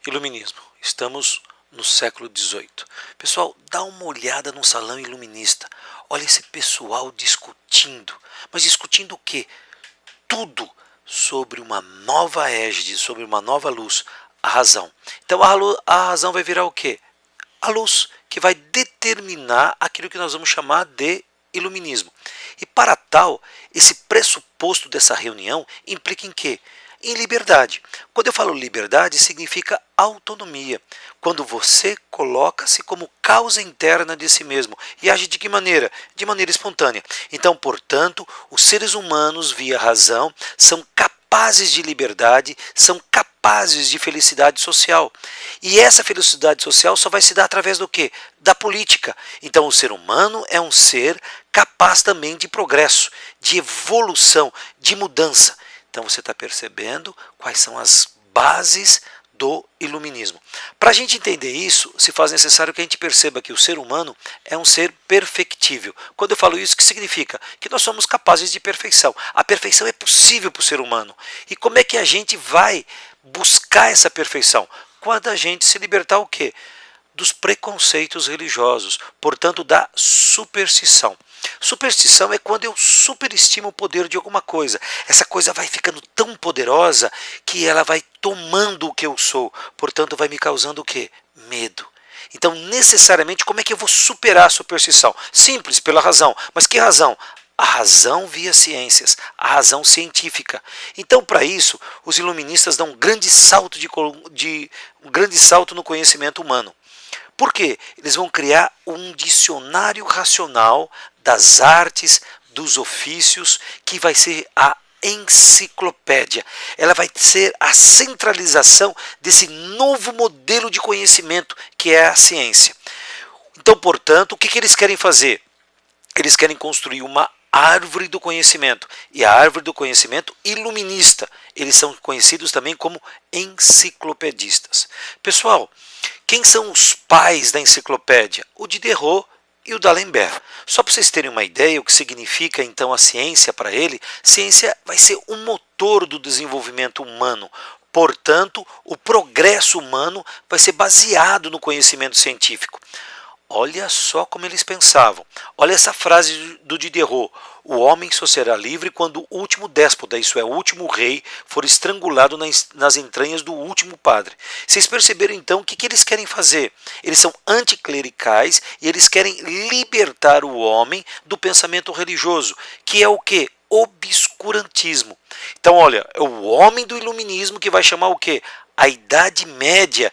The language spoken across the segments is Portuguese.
Iluminismo. Estamos no século XVIII. Pessoal, dá uma olhada no salão iluminista. Olha esse pessoal discutindo. Mas discutindo o quê? Tudo sobre uma nova égide, sobre uma nova luz, a razão. Então a razão vai virar o quê? A luz, que vai determinar aquilo que nós vamos chamar de iluminismo. E para tal, esse pressuposto dessa reunião implica em quê? Em liberdade. Quando eu falo liberdade, significa autonomia. Quando você coloca-se como causa interna de si mesmo e age de que maneira? De maneira espontânea. Então, portanto, os seres humanos, via razão, são capazes de liberdade, são capazes de felicidade social. E essa felicidade social só vai se dar através do quê? Da política. Então, o ser humano é um ser capaz também de progresso, de evolução, de mudança. Então você está percebendo quais são as bases do iluminismo. Para a gente entender isso, se faz necessário que a gente perceba que o ser humano é um ser perfectível. Quando eu falo isso, o que significa? Que nós somos capazes de perfeição. A perfeição é possível para o ser humano. E como é que a gente vai buscar essa perfeição? Quando a gente se libertar o quê? Dos preconceitos religiosos, portanto da superstição. Superstição é quando eu superestimo o poder de alguma coisa. Essa coisa vai ficando tão poderosa que ela vai tomando o que eu sou, portanto vai me causando o quê? Medo. Então, necessariamente, como é que eu vou superar a superstição? Simples, pela razão. Mas que razão? A razão via ciências, a razão científica. Então, para isso, os iluministas dão um grande salto no conhecimento humano. Por quê? Eles vão criar um dicionário racional das artes, dos ofícios, que vai ser a enciclopédia. Ela vai ser a centralização desse novo modelo de conhecimento que é a ciência. Então, portanto, o que eles querem fazer? Eles querem construir uma árvore do conhecimento, e a árvore do conhecimento iluminista. Eles são conhecidos também como enciclopedistas. Pessoal, quem são os pais da enciclopédia? O Diderot e o D'Alembert. Só para vocês terem uma ideia o que significa então a ciência para ele, ciência vai ser o motor do desenvolvimento humano. Portanto, o progresso humano vai ser baseado no conhecimento científico. Olha só como eles pensavam. Olha essa frase do Diderot. O homem só será livre quando o último déspota, isso é, o último rei, for estrangulado nas entranhas do último padre. Vocês perceberam então o que eles querem fazer? Eles são anticlericais e eles querem libertar o homem do pensamento religioso, que é o quê? Obscurantismo. Então, olha, é o homem do iluminismo que vai chamar o quê? A Idade Média,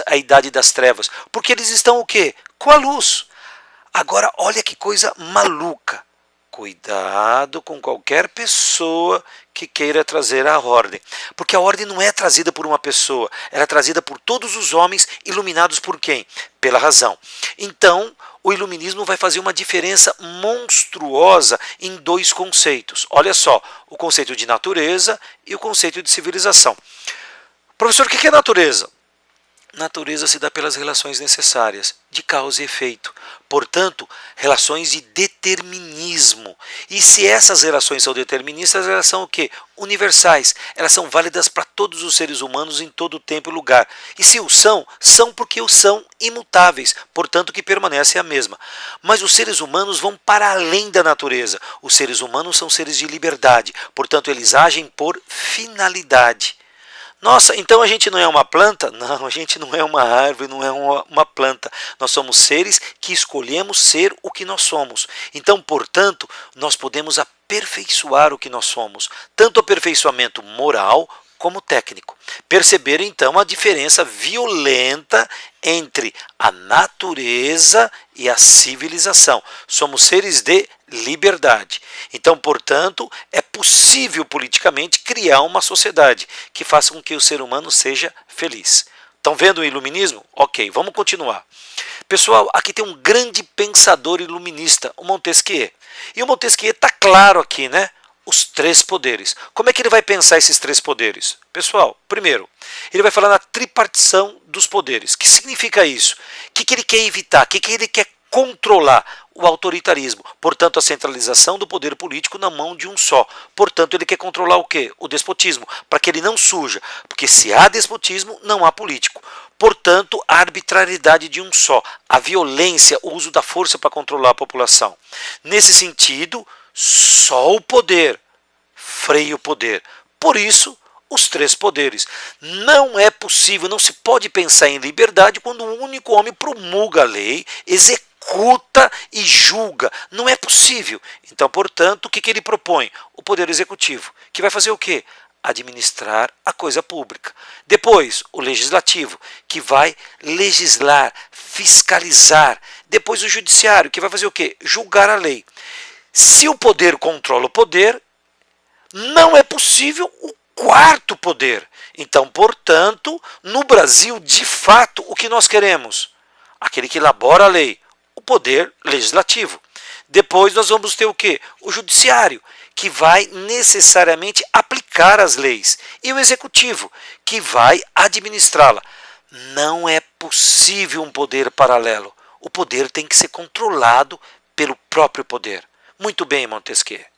a Idade das Trevas. Porque eles estão o quê? Com a luz. Agora, olha que coisa maluca. Cuidado com qualquer pessoa que queira trazer a ordem. Porque a ordem não é trazida por uma pessoa, ela é trazida por todos os homens iluminados por quem? Pela razão. Então, o iluminismo vai fazer uma diferença monstruosa em dois conceitos. Olha só, o conceito de natureza e o conceito de civilização. Professor, o que é natureza? Natureza se dá pelas relações necessárias, de causa e efeito. Portanto, relações de determinismo. E se essas relações são deterministas, elas são o quê? Universais. Elas são válidas para todos os seres humanos em todo tempo e lugar. E se o são, são porque o são imutáveis, portanto que permanece a mesma. Mas os seres humanos vão para além da natureza. Os seres humanos são seres de liberdade, portanto eles agem por finalidade. Nossa, então a gente não é uma planta? Não, a gente não é uma árvore, não é uma planta. Nós somos seres que escolhemos ser o que nós somos. Então, portanto, nós podemos aperfeiçoar o que nós somos. Tanto aperfeiçoamento moral como técnico. Perceberam então a diferença violenta entre a natureza e a civilização. Somos seres de liberdade. Então, portanto, é possível politicamente criar uma sociedade que faça com que o ser humano seja feliz. Estão vendo o iluminismo? Ok, vamos continuar. Pessoal, aqui tem um grande pensador iluminista, o Montesquieu. E o Montesquieu está claro aqui, né? Os três poderes. Como é que ele vai pensar esses três poderes? Pessoal, primeiro, ele vai falar na tripartição dos poderes. O que significa isso? O que ele quer evitar? O que ele quer controlar o autoritarismo, portanto a centralização do poder político na mão de um só. Portanto, ele quer controlar o quê? O despotismo, para que ele não surja, porque se há despotismo, não há político. Portanto, a arbitrariedade de um só, a violência, o uso da força para controlar a população. Nesse sentido, só o poder freia o poder. Por isso, os três poderes. Não é possível, não se pode pensar em liberdade quando um único homem promulga a lei, executa e julga. Não é possível. Então, portanto, o que ele propõe? O poder executivo, que vai fazer o quê? Administrar a coisa pública. Depois, o legislativo, que vai legislar, fiscalizar. Depois, o judiciário, que vai fazer o quê? Julgar a lei. Se o poder controla o poder, não é possível o quarto poder. Então, portanto, no Brasil, de fato, o que nós queremos? Aquele que elabora a lei, o poder legislativo. Depois nós vamos ter o quê? O judiciário, que vai necessariamente aplicar as leis. E o executivo, que vai administrá-la. Não é possível um poder paralelo. O poder tem que ser controlado pelo próprio poder. Muito bem, Montesquieu.